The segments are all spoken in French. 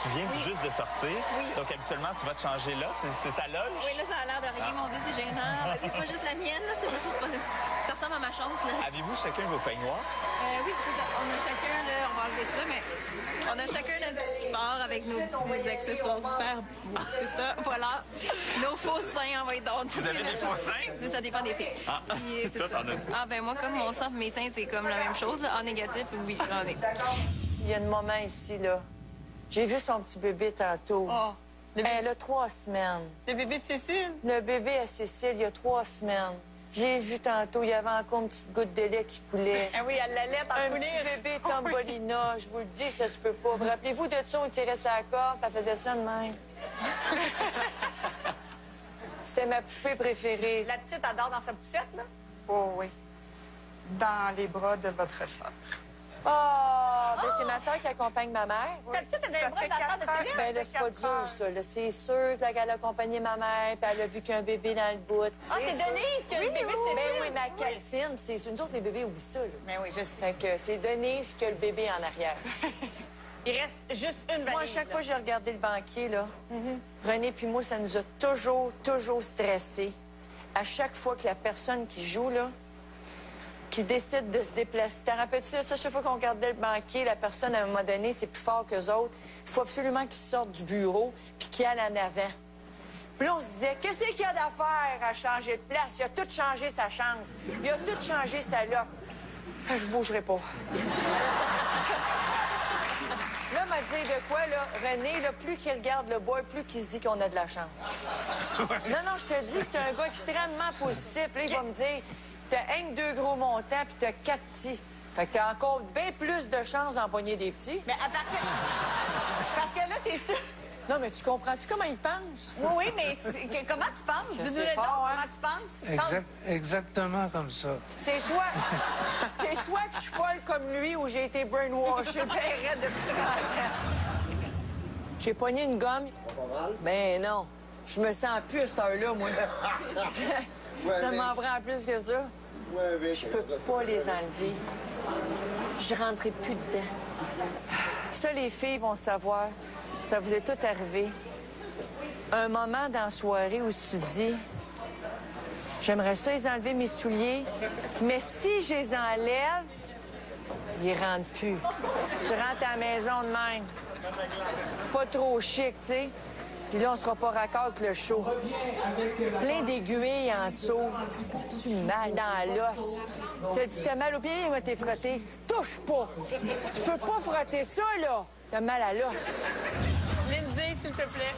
tu viens juste de sortir. Oui. Donc, habituellement, tu vas te changer là. C'est ta loge. Oui, là, ça a l'air de rien. Mon Dieu, c'est gênant. C'est pas juste la mienne, là. C'est pas... Ça ressemble à ma chambre, là. Avez-vous chacun vos peignoirs? Oui, c'est ça. On a chacun, là, on va enlever ça, mais on a chacun notre petit sport avec nos petits accessoires super beaux. C'est ça, voilà. Nos faux seins, on va être dans tout. Vous avez des faux seins? Nous, ça dépend des filles. Ah, Puis, c'est toi, ça. t'en as-tu? Ah, ben moi, comme mon sang et mes seins, c'est comme la même chose. Là. En négatif, oui, j'en ai. Il y a une maman ici, là. J'ai vu son petit bébé tantôt. Oh, Elle a 3 semaines. le bébé de Cécile? Le bébé à Cécile, il y a 3 semaines. J'ai vu tantôt, il y avait encore une petite goutte de lait qui coulait. Ah oui, elle l'allait en Un coulisses. petit bébé Tombolina, je vous le dis, ça se peut pas. Vous rappelez-vous de ça, on tirait sa corde, puis elle faisait ça de même. C'était ma poupée préférée. La petite adore dans sa poussette, là? Oh oui. Dans les bras de votre sœur. Oh, ben c'est ma soeur qui accompagne ma mère. Ta petite est dans les bras de la sœur de Céline? Ben là, c'est pas dur, ça. Là, c'est sûr qu'elle a accompagné ma mère, puis elle a vu qu'un bébé dans le bout. Ah, c'est Denise qui a le bébé de Cécile? Ben oui, ma Catine, c'est nous autres, les bébés oublient ça, là. Ben oui, je sais. Fait que c'est Denise qui a le bébé en arrière. Il reste juste une valise. Moi, à chaque là. fois que j'ai regardé le banquier, là, René puis moi, ça nous a toujours stressés. À chaque fois que la personne qui joue, là, qui décide de se déplacer. T'en rappelles-tu de ça? Chaque fois qu'on regardait le banquier, la personne, à un moment donné, c'est plus fort qu'eux autres. Il faut absolument qu'ils sortent du bureau puis qu'ils aillent en avant. Puis là, on se disait, qu'est-ce qu'il y a d'affaire à changer de place? Il a tout changé sa chance. Il a tout changé sa loque. Ah, je bougerai pas. Là, m'a dit de quoi, là, René, là, plus qu'il regarde le bois, plus qu'il se dit qu'on a de la chance. Non, je te dis, c'est un gars extrêmement positif. Là, il va me dire, t'as un que 2 gros montants, puis t'as 4 petits. Fait que t'as encore bien plus de chances d'empoigner des petits. Mais à partir... Parce que là, c'est sûr... Non, mais tu comprends-tu comment il pense? Oui, mais comment tu penses? C'est Dis-nous le fort, donc, hein? comment tu penses? Exactement comme ça. C'est soit que je suis folle comme lui ou j'ai été brainwashée bien raide depuis 30 ans. J'ai pogné une gomme. Ben non. Je me sens plus à cette heure-là, moi. Ça m'en prend plus que ça. Je peux pas les enlever. Je rentrerai plus dedans. Ça, les filles vont savoir. Ça vous est tout arrivé. Un moment dans la soirée où tu te dis, j'aimerais ça les enlever mes souliers, mais si je les enlève, ils rentrent plus. Tu rentres à la maison de même. Pas trop chic, tu sais. Puis là, on sera pas raccord avec le show. Plein d'aiguilles en dessous. Tu mal dans l'os. T'as dit, t'as mal au pied, moi, t'es frotté. Touche pas. Tu peux pas frotter ça, là. T'as mal à l'os. Lindsay, s'il te plaît.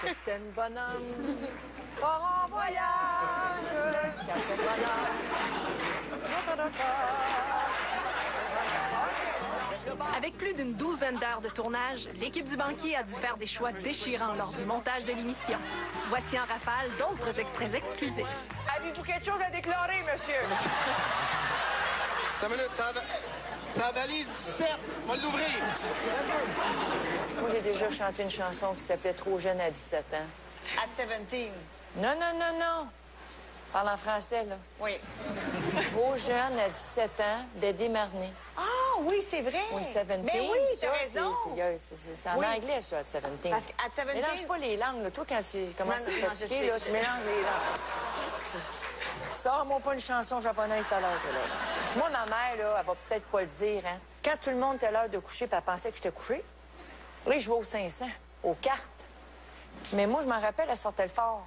Capitaine Bonhomme, part en voyage. Capitaine Bonhomme. Avec plus d'une douzaine d'heures de tournage, l'équipe du banquier a dû faire des choix déchirants lors du montage de l'émission. Voici en rafale d'autres extraits exclusifs. Avez-vous quelque chose à déclarer, monsieur? 5 minutes, ça valise 17. On va l'ouvrir. Moi, j'ai déjà chanté une chanson qui s'appelait Trop jeune à 17 ans. At 17. Non. Parle en français, là. Oui. Trop jeune à 17 ans, d'Eddie Marnay. Ah, oui, c'est vrai. Oui, 17. Mais oui, ça, t'as raison. c'est en Oui. anglais, ça, at 17. Parce qu'à 17... Mélange pas les langues, là. Toi, quand tu commences Non, à te non, je fatiguer, sais. là, tu mélanges les langues. Sors-moi pas une chanson japonaise tout à l'heure, là. Moi, ma mère, là, elle va peut-être pas le dire, hein. Quand tout le monde était à l'heure de coucher, puis elle pensait que j'étais couché, là, je jouais aux 500, aux cartes. Mais moi, je m'en rappelle, elle sortait le fort.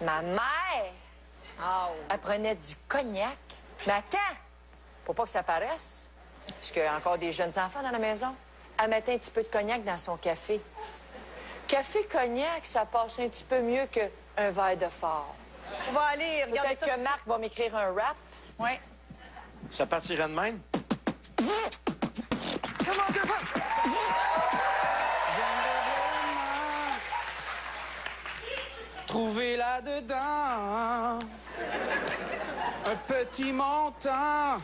Ma mère, elle prenait du cognac. Mais attends, pour pas que ça paraisse, parce qu'il y a encore des jeunes enfants dans la maison, elle mettait un petit peu de cognac dans son café. Café cognac, ça passe un petit peu mieux qu'un verre de fort. On va aller regarder Peut-être ça. que Marc va m'écrire un rap. Oui. Ça partirait de même? Comment tu fais? Trouver là-dedans un petit montant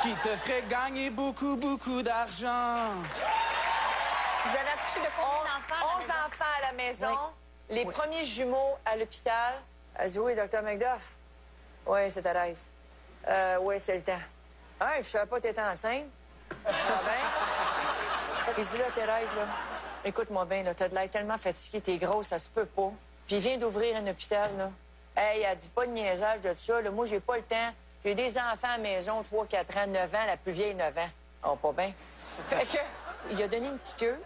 qui te ferait gagner beaucoup d'argent. Vous avez accouché de combien d'enfants à 11 la maison? enfants à la maison. Oui. Les premiers jumeaux à l'hôpital. Elle dit, oui, docteur McDuff. Oui, c'est Thérèse. Oui, c'est le temps. Ah, je savais pas que t'étais enceinte. Ça va bien? J'ai dit là, Thérèse, là, écoute-moi bien, là, t'as de l'air tellement fatiguée, t'es grosse, ça se peut pas. Puis il vient d'ouvrir un hôpital, là. Hey, elle dit pas de niaisage de ça, là. Moi, j'ai pas le temps. J'ai des enfants à la maison, 3, 4 ans, 9 ans, la plus vieille, 9 ans. Oh, pas bien. Fait que, il a donné une piqûre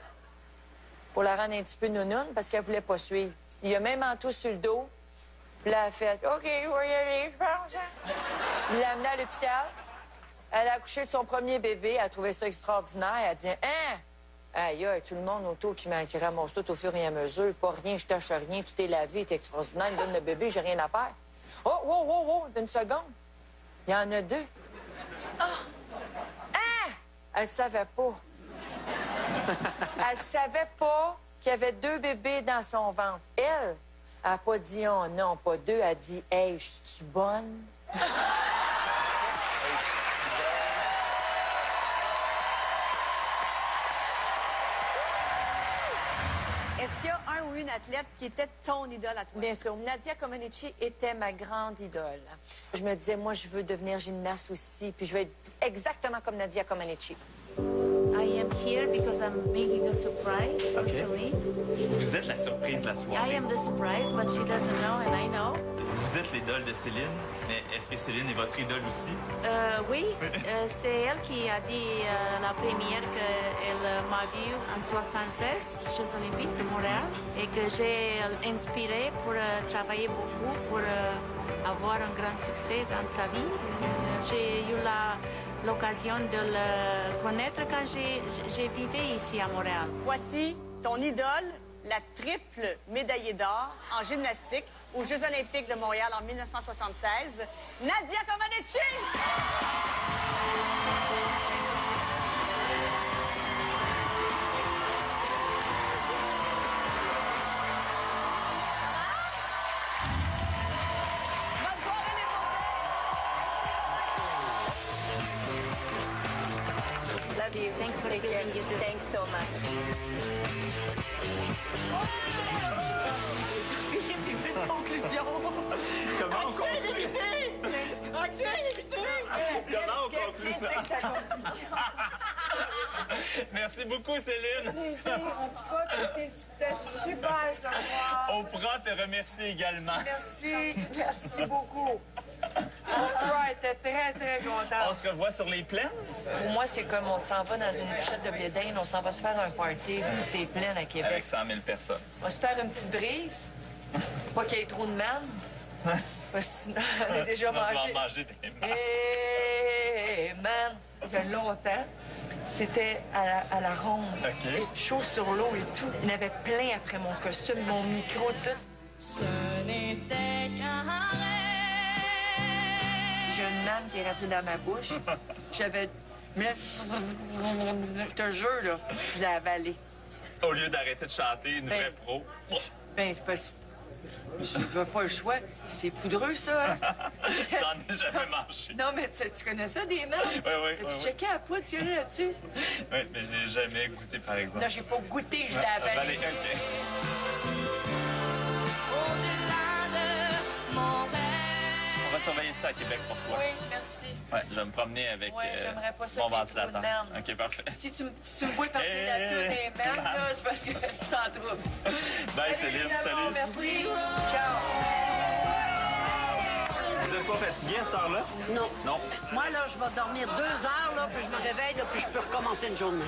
pour la rendre un petit peu nounoune parce qu'elle voulait pas suivre. Il a même entouré sur le dos. Puis là, elle a fait « OK, je vais y aller, je pense. » Il l'a amenée à l'hôpital. Elle a accouché de son premier bébé. Elle a trouvé ça extraordinaire. Elle a dit « Hein? » Aïe, aïe, tout le monde autour qui ramasse tout au fur et à mesure. Pas rien, je tâche rien, tout est lavé, c'est extraordinaire. Il me donne le bébé, j'ai rien à faire. Oh, wow, wow, wow, d'une seconde. Il y en a 2. Ah! Hein? Elle savait pas. Elle savait pas qu'il y avait 2 bébés dans son ventre. Elle n'a pas dit « Oh non, pas 2 ». Elle a dit « Hey, je suis bonne? » Est-ce qu'il y a un ou une athlète qui était ton idole à toi? Bien sûr. Nadia Comaneci était ma grande idole. Je me disais, moi, je veux devenir gymnaste aussi, puis je veux être exactement comme Nadia Comaneci. I am here because I'm making a surprise for Celine. Vous êtes la surprise de la soirée. I am the surprise, but she doesn't know and I know. Vous êtes l'idole de Céline, mais est-ce que Céline est votre idole aussi? Oui, c'est elle qui a dit la première qu'elle m'a vue en 76, Jeux Olympiques de Montréal, et que j'ai inspiré pour travailler beaucoup, pour avoir un grand succès dans sa vie. J'ai eu l'occasion de le connaître quand j'ai vécu ici à Montréal. Voici ton idole, la triple médaillée d'or en gymnastique aux Jeux Olympiques de Montréal en 1976, Nadia Comaneci! Love you. Thanks for everything you do. Thanks so much. Conclusion. Comment on conclut? limité! Accès limité! Comment on conclut ça? Merci beaucoup, Céline. C'était super, ce soir. Oprah te remercie également. Merci beaucoup. Oprah était très, très contente. On se revoit sur les plaines? Pour moi, c'est comme on s'en va dans une bouchette de blé d'Inde, on s'en va se faire un party. C'est plein à Québec. Avec 100 000 personnes. On va se faire une petite brise. Pas qu'il y ait trop de man. Parce que sinon, on a déjà On va mangé. manger des man. Hey, man, il y a longtemps, c'était à la ronde. OK. Et chaud sur l'eau et tout. Il y en avait plein après mon costume, mon micro, tout. Ce n'était qu'un rêve. J'ai une manne qui est restée dans ma bouche. J'avais... Mais là, je te jure, là, je l'ai avalée. Au lieu d'arrêter de chanter, une vraie pro. Ben, c'est pas... Je veux pas le choix. C'est poudreux, ça. Hein? J'en ai jamais mangé. Non, mais tu connais ça, des mains? Oui. As-tu checké à la poudre qu'il y a là-dessus? Oui, mais je l'ai jamais goûté, par exemple. Non, j'ai pas goûté, je l'ai avalé. OK. On va surveiller ça à Québec pour toi. Oui, merci. Ouais, je vais me promener avec j'aimerais pas ça mon qu'il y ait ventilateur. trop de merde. OK, parfait. Si tu me vois partir la tour des merdes, là, c'est parce que je t'en trouve. Bye, Céline. Salut. Merci. Ciao. Vous êtes pas fatigué à cette heure-là? Non. Non. Moi, là, je vais dormir 2 heures, là, puis je me réveille, là, puis je peux recommencer une journée.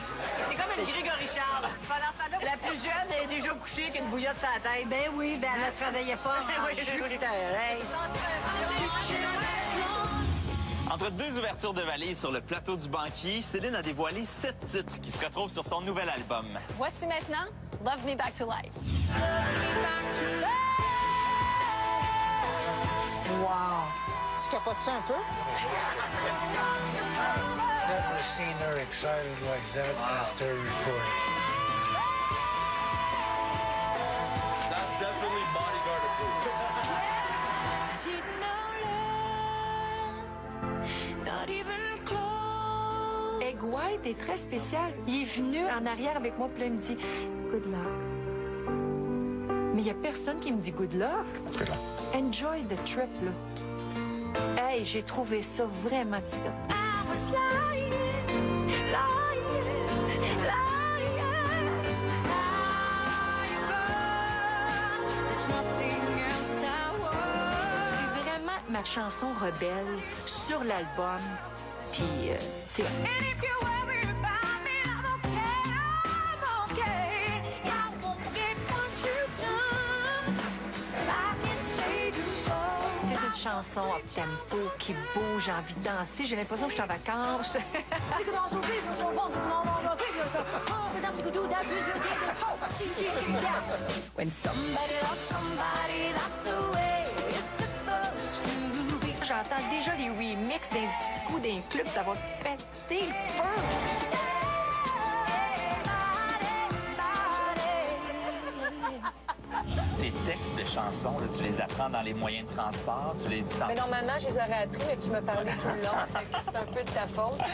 C'est comme une Grégory Charles. Pendant ça, là, la plus jeune elle est déjà couchée avec une bouillotte sur la tête. Ben oui, ben elle a travaillé fort en Jupiter. Hey. Entre 2 ouvertures de valises sur le plateau du banquier, Céline a dévoilé 7 titres qui se retrouvent sur son nouvel album. Voici maintenant Love Me Back to Life. Wow. Tu capotes-tu un peu? Never seen her excited like that after recording. That's definitely bodyguard approved. Egg White est très spécial. Il est venu en arrière avec moi, puis là, il me dit « Good luck ». Mais il n'y a personne qui me dit « Good luck ». Enjoy the trip, là. Hey, j'ai trouvé ça vraiment typique. C'est vraiment ma chanson rebelle sur l'album. Puis, c'est... chanson up-tempo qui bouge, j'ai envie de danser. J'ai l'impression que je suis en vacances. J'entends déjà les remixes d'un disco, d'un club, ça va péter le feu. Tes textes de chansons, là, tu les apprends dans les moyens de transport? Mais normalement, je les aurais appris, mais tu me parlais tout le long. C'est un peu de ta faute.